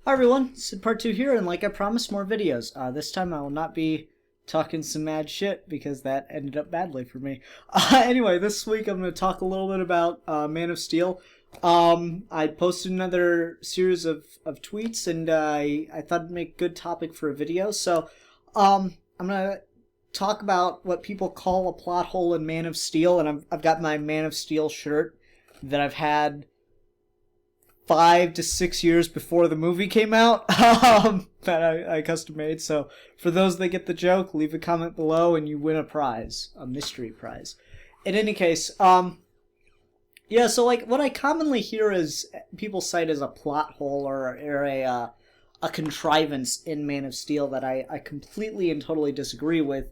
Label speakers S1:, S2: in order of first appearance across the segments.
S1: Hi everyone, Sid Part 2 here, and like I promised, more videos. This time I will not be talking some mad shit, because that ended up badly for me. Anyway, this week I'm going to talk a little bit about Man of Steel. I posted another series of tweets, and I thought it'd make a good topic for a video, so I'm going to talk about what people call a plot hole in Man of Steel, and I've got my Man of Steel shirt that I've had 5 to 6 years before the movie came out, that I custom made. So for those that get the joke, leave a comment below and you win a prize, a mystery prize. In any case, yeah. So like what I commonly hear is people cite as a plot hole or a contrivance in Man of Steel that I completely and totally disagree with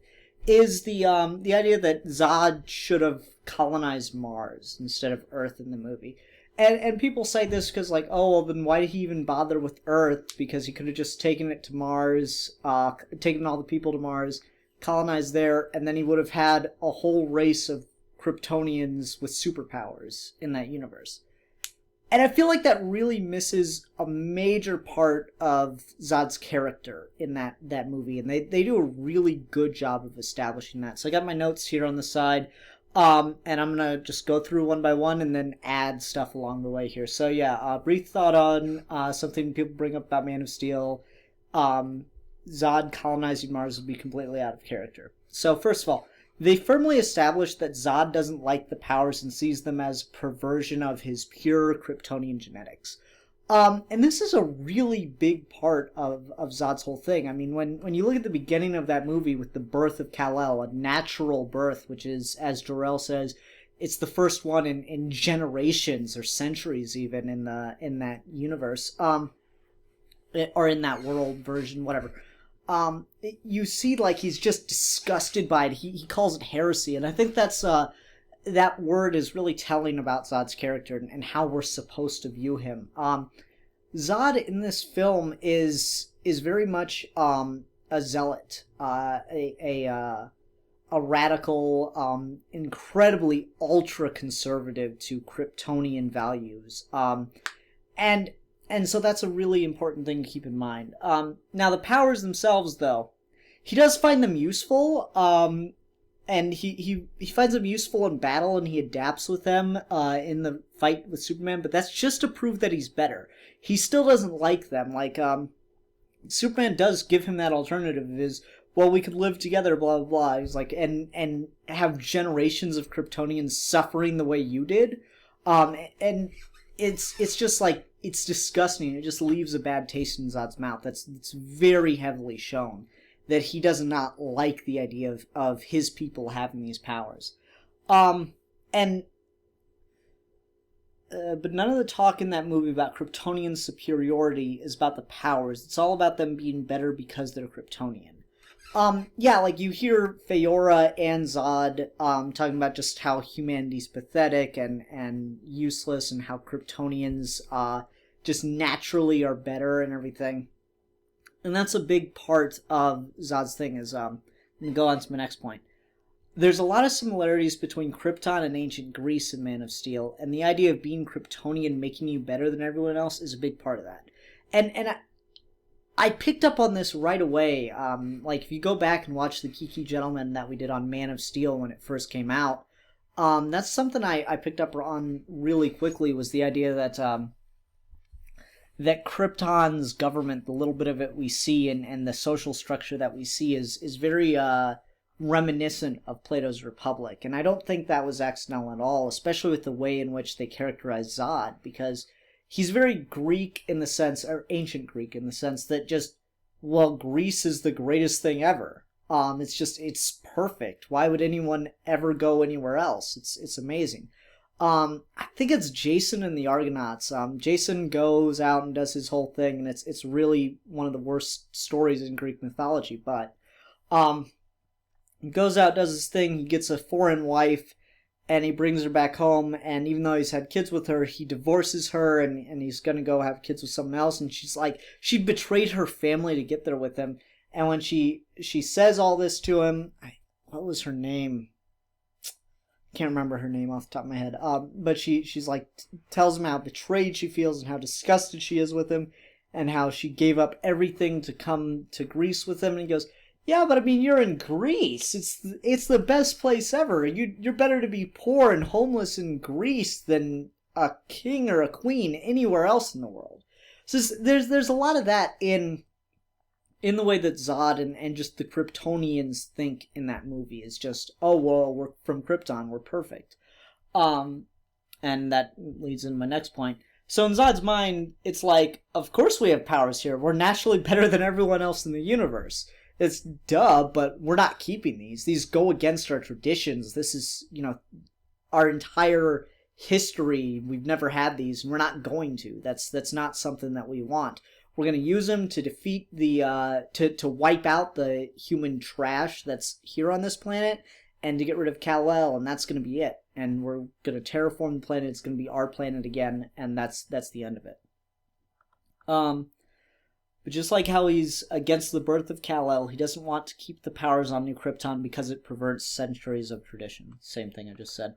S1: is the idea that Zod should have colonized Mars instead of Earth in the movie. And people say this because, like, oh, well, then why did he even bother with Earth? Because he could have just taken it to Mars, taken all the people to Mars, colonized there, and then he would have had a whole race of Kryptonians with superpowers in that universe. And I feel like that really misses a major part of Zod's character in that movie, and they do a really good job of establishing that. So I got my notes here on the side. And I'm gonna just go through one by one and then add stuff along the way here. So yeah, brief thought on something people bring up about Man of Steel. Zod colonizing Mars would be completely out of character. So first of all, they firmly established that Zod doesn't like the powers and sees them as perversion of his pure Kryptonian genetics. And this is a really big part of Zod's whole thing. I mean, when you look at the beginning of that movie with the birth of Kal-El, a natural birth, which is, as Jor-El says, it's the first one in generations or centuries even in that universe, or in that world version, whatever. You see, like, he's just disgusted by it. He calls it heresy, and I think that word is really telling about Zod's character and how we're supposed to view him. Zod in this film is very much a zealot, a radical, incredibly ultra conservative to Kryptonian values, and so that's a really important thing to keep in mind. Now the powers themselves, though, he does find them useful. And he finds them useful in battle, and he adapts with them in the fight with Superman, but that's just to prove that he's better. He still doesn't like them. Like, Superman does give him that alternative of his, well, we could live together, blah, blah, blah. He's like, and have generations of Kryptonians suffering the way you did. And it's just like, it's disgusting. It just leaves a bad taste in Zod's mouth. It's very heavily shown that he does not like the idea of his people having these powers. And but none of the talk in that movie about Kryptonian superiority is about the powers. It's all about them being better because they're Kryptonian. Yeah, like you hear Faora and Zod talking about just how humanity's pathetic and useless, and how Kryptonians just naturally are better and everything. And that's a big part of Zod's thing. Is I'm gonna go on to my next point. There's a lot of similarities between Krypton and ancient Greece in Man of Steel, and the idea of being Kryptonian making you better than everyone else is a big part of that. And I picked up on this right away. Like, if you go back and watch the Geeky Gentleman that we did on Man of Steel when it first came out, that's something I picked up on really quickly, was the idea that that Krypton's government, the little bit of it we see, and the social structure that we see is very reminiscent of Plato's Republic. And I don't think that was accidental at all, especially with the way in which they characterize Zod, because he's very Greek in the sense, or ancient Greek in the sense that just, well, Greece is the greatest thing ever. It's perfect. Why would anyone ever go anywhere else? It's amazing. I think it's Jason and the Argonauts. Jason goes out and does his whole thing, and it's really one of the worst stories in Greek mythology. But he goes out, does his thing. He gets a foreign wife, and he brings her back home. And even though he's had kids with her, he divorces her, and he's gonna go have kids with someone else. And she's like, she betrayed her family to get there with him. And when she says all this to him, what was her name? Can't remember her name off the top of my head. But she's like, tells him how betrayed she feels and how disgusted she is with him. and how she gave up everything to come to Greece with him. And he goes, "Yeah, but I mean, you're in Greece. It's the best place ever. You're better to be poor and homeless in Greece than a king or a queen anywhere else in the world." So there's a lot of that in the way that Zod and just the Kryptonians think in that movie. Is just, oh well, we're from Krypton, we're perfect. And that leads into my next point. So in Zod's mind, it's like, of course we have powers here. We're naturally better than everyone else in the universe. It's duh, but we're not keeping these. These go against our traditions. This is, our entire history. We've never had these, and we're not going to. That's not something that we want. We're going to use them to defeat to wipe out the human trash that's here on this planet, and to get rid of Kal-El, and that's going to be it. And we're going to terraform the planet. It's going to be our planet again, and that's the end of it. But just like how he's against the birth of Kal-El, he doesn't want to keep the powers on New Krypton because it perverts centuries of tradition. Same thing I just said.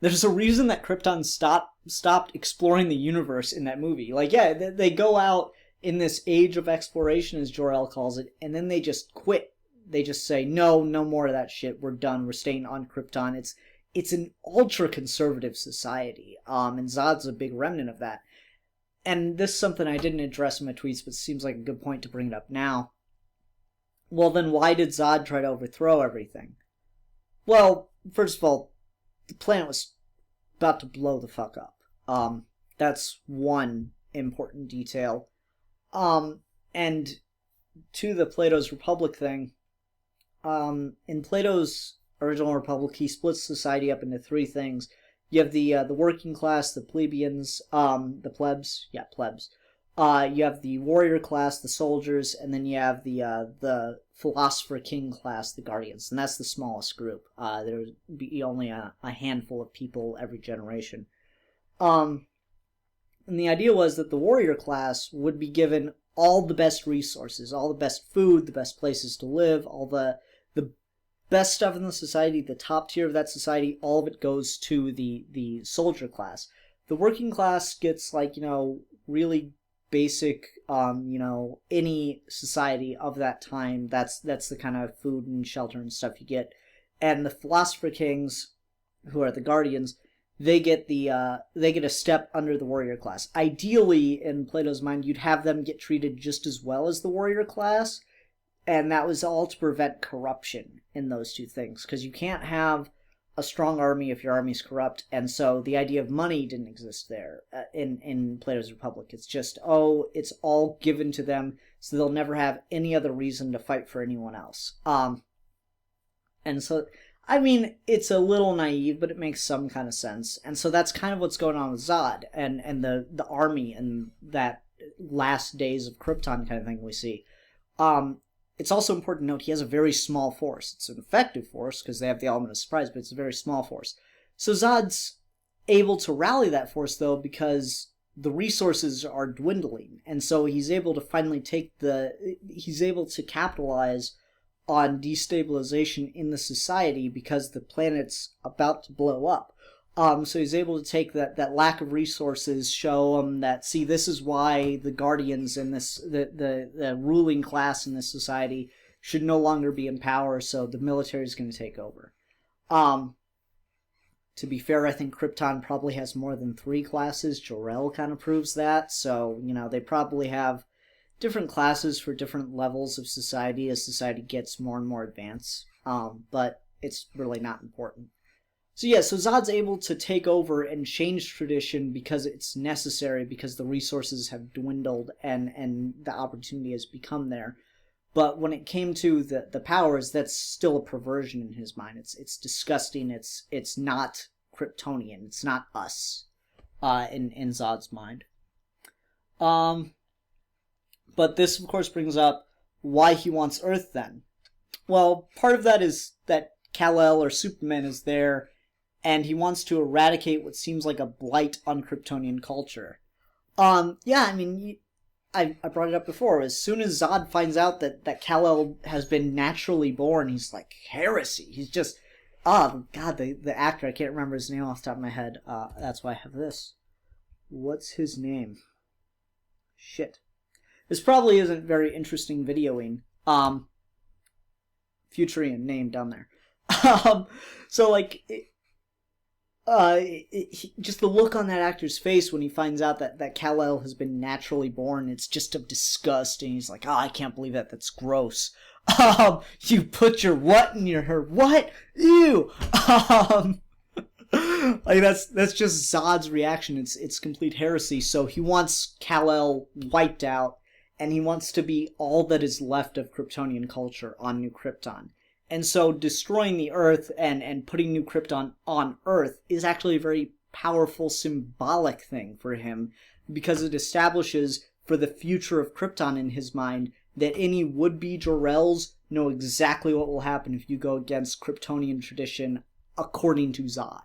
S1: There's a reason that Krypton stopped exploring the universe in that movie. Like, yeah, they go out in this age of exploration, as Jor-El calls it, and then they just quit. They just say, no more of that shit. We're done. We're staying on Krypton. It's an ultra-conservative society, and Zod's a big remnant of that. And this is something I didn't address in my tweets, but seems like a good point to bring it up now. Well, then why did Zod try to overthrow everything? Well, first of all, the planet was about to blow the fuck up. That's one important detail. And to the Plato's Republic thing, in Plato's original Republic, he splits society up into three things. You have the working class, the plebeians, the plebs. Yeah, plebs. You have the warrior class, the soldiers, and then you have the philosopher king class, the guardians, and that's the smallest group. There would be only a handful of people every generation. And the idea was that the warrior class would be given all the best resources, all the best food, the best places to live, all the best stuff in the society, the top tier of that society. All of it goes to the soldier class. The working class gets really basic, any society of that time. That's the kind of food and shelter and stuff you get. And the philosopher kings, who are the guardians, they get a step under the warrior class. Ideally, in Plato's mind, you'd have them get treated just as well as the warrior class, and that was all to prevent corruption in those two things, because you can't have a strong army if your army's corrupt, and so the idea of money didn't exist there in Plato's Republic. It's just, it's all given to them, so they'll never have any other reason to fight for anyone else. And so, I mean, it's a little naive, but it makes some kind of sense. And so that's kind of what's going on with Zod and the army and that last days of Krypton kind of thing we see. It's also important to note he has a very small force. It's an effective force because they have the element of surprise, but it's a very small force. So Zod's able to rally that force, though, because the resources are dwindling. And so he's able to finally he's able to capitalize on destabilization in the society because the planet's about to blow up. So he's able to take that lack of resources, show them that, see, this is why the guardians and the ruling class in this society should no longer be in power, so the military is going to take over. To be fair, I think Krypton probably has more than 3 classes. Jor-El kind of proves that, so, they probably have different classes for different levels of society as society gets more and more advanced, but it's really not important. So Zod's able to take over and change tradition because it's necessary, because the resources have dwindled and the opportunity has become there. But when it came to the powers, that's still a perversion in his mind. It's disgusting. It's not Kryptonian. It's not us in Zod's mind. But this, of course, brings up why he wants Earth then. Well, part of that is that Kal-El or Superman is there, and he wants to eradicate what seems like a blight on Kryptonian culture. I brought it up before. As soon as Zod finds out that Kal-El has been naturally born, he's like, heresy. He's just, God, the actor, I can't remember his name off the top of my head. That's why I have this. What's his name? shit. This probably isn't very interesting videoing. Futurian name down there. So like, just the look on that actor's face when he finds out that Kal-El has been naturally born, it's just of disgust, and he's like, oh, I can't believe that. That's gross. You put your what in her? What? Ew. Like that's just Zod's reaction. It's complete heresy. So he wants Kal-El wiped out, and he wants to be all that is left of Kryptonian culture on New Krypton. And so destroying the Earth and putting New Krypton on Earth is actually a very powerful symbolic thing for him, because it establishes for the future of Krypton in his mind that any would-be Jor-Els know exactly what will happen if you go against Kryptonian tradition according to Zod.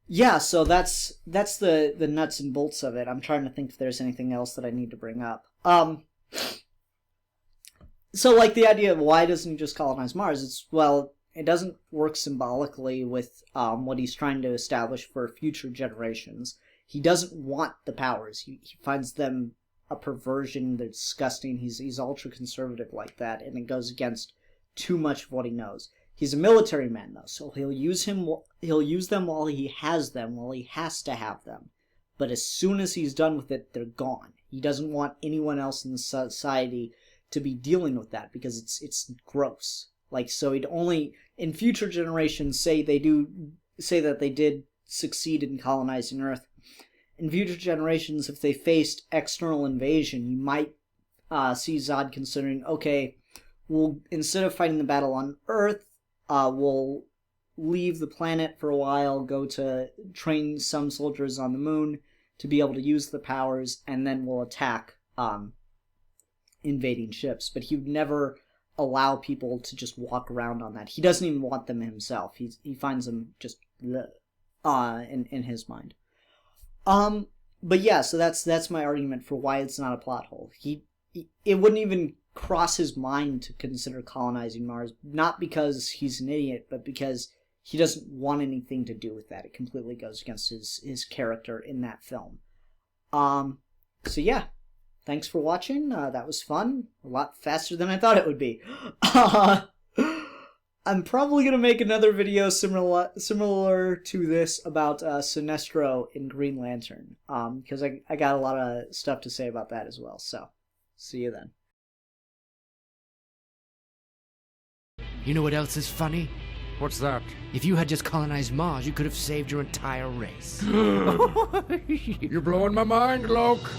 S1: Yeah, so that's the nuts and bolts of it. I'm trying to think if there's anything else that I need to bring up. So like the idea of why doesn't he just colonize Mars? It's, well, it doesn't work symbolically with what he's trying to establish for future generations. He doesn't want the powers. He finds them a perversion. They're disgusting. He's ultra conservative like that, and it goes against too much of what he knows. He's a military man though, so he'll use them while he has them, while he has to have them. But as soon as he's done with it, they're gone. He doesn't want anyone else in the society to be dealing with that, because it's gross. Like, so he'd only in future generations say that they did succeed in colonizing Earth. In future generations, if they faced external invasion, you might see Zod considering, okay, we'll, instead of fighting the battle on Earth, we'll leave the planet for a while, go to train some soldiers on the moon to be able to use the powers, and then we'll attack invading ships. But he would never allow people to just walk around on that. He doesn't even want them himself. He finds them just in his mind. But yeah, so that's my argument for why it's not a plot hole. It wouldn't even cross his mind to consider colonizing Mars, not because he's an idiot, but because he doesn't want anything to do with that. It completely goes against his character in that film. So yeah, thanks for watching. That was fun. A lot faster than I thought it would be. I'm probably going to make another video similar to this about Sinestro in Green Lantern, because I got a lot of stuff to say about that as well. So, see you then.
S2: You know what else is funny?
S3: What's that?
S2: If you had just colonized Mars, you could have saved your entire race.
S3: You're blowing my mind, Loke.